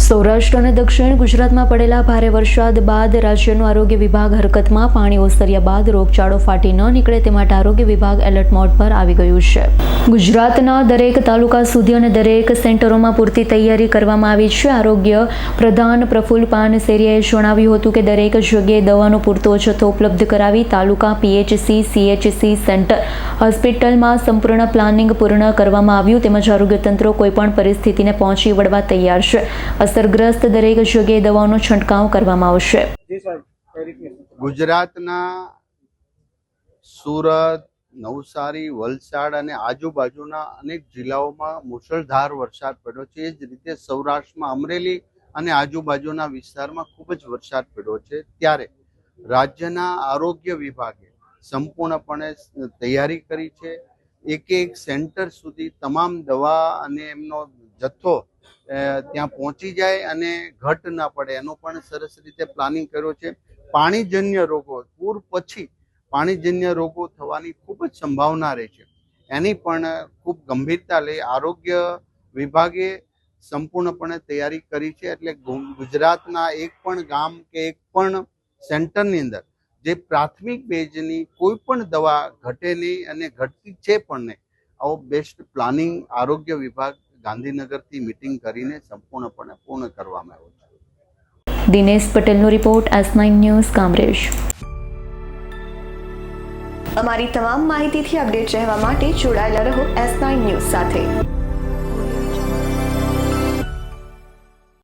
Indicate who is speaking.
Speaker 1: સૌરાષ્ટ્ર અને દક્ષિણ ગુજરાતમાં પડેલા ભારે વરસાદ બાદ રાજ્યનું આરોગ્ય વિભાગ હરકતમાં પાણી ઓસર્યા બાદ રોગચાળો ફાટી ન નીકળે તે માટે આરોગ્ય વિભાગ એલર્ટ મોડ પર આવી ગયું છે। ગુજરાતના દરેક તાલુકા સુધી અને દરેક સેન્ટરોમાં પૂરતી તૈયારી કરવામાં આવી છે। આરોગ્ય પ્રધાન પ્રફુલ્લ પાનસેરિયાએ જણાવ્યું હતું કે દરેક જગ્યાએ દવાનો પૂરતો જથ્થો ઉપલબ્ધ કરાવી તાલુકા પીએચસી સીએચસી સેન્ટર હોસ્પિટલમાં સંપૂર્ણ પ્લાનિંગ પૂર્ણ કરવામાં આવ્યું તેમજ આરોગ્ય તંત્ર કોઈપણ પરિસ્થિતિને પહોંચી વળવા તૈયાર છે। અસરગ્રસ્ત દરેક જગ્યાએ દવાનો છંટકાવ કરવામાં આવશે।
Speaker 2: ગુજરાતના સુરત, નવસારી, વલસાડ અને આજુબાજુના અનેક જિલ્લાઓમાં મુશળધાર વરસાદ પડ્યો છે। એ જ રીતે સૌરાષ્ટ્રમાં અમરેલી અને આજુબાજુના વિસ્તારમાં ખૂબ જ વરસાદ પડ્યો છે। ત્યારે રાજ્યના આરોગ્ય વિભાગે સંપૂર્ણપણે તૈયારી કરી છે। એક સેન્ટર સુધી તમામ દવા અને એમનો જથ્થો ત્યાં પહોંચી જાય અને ઘટ ના પડે એનો પણ સરસ રીતે પ્લાનિંગ કર્યો છે। પાણીજન્ય રોગો પૂર પછી પાણીજન્ય રોગો થવાની ખૂબ જ સંભાવના રહે છે, એની પણ ખૂબ ગંભીરતા લઈ આરોગ્ય વિભાગે સંપૂર્ણપણે તૈયારી કરી છે। એટલે ગુજરાતના એક પણ ગામ કે એક પણ સેન્ટરની અંદર જે પ્રાથમિક બેઝની કોઈ પણ દવા ઘટે નહીં અને ઘટતી છે પણ નહીં, આવો બેસ્ટ પ્લાનિંગ આરોગ્ય વિભાગ ગાંધીનગરથી મીટિંગ કરીને સંપૂર્ણપણે પૂર્ણ કરવામાં આવ્યું છે।
Speaker 1: દિનેશ પટેલનો રિપોર્ટ S9 ન્યૂઝ કામરેજ।
Speaker 3: અમારી તમામ માહિતીથી અપડેટ રહેવા માટે જોડાયેલા રહો S9 ન્યૂઝ સાથે।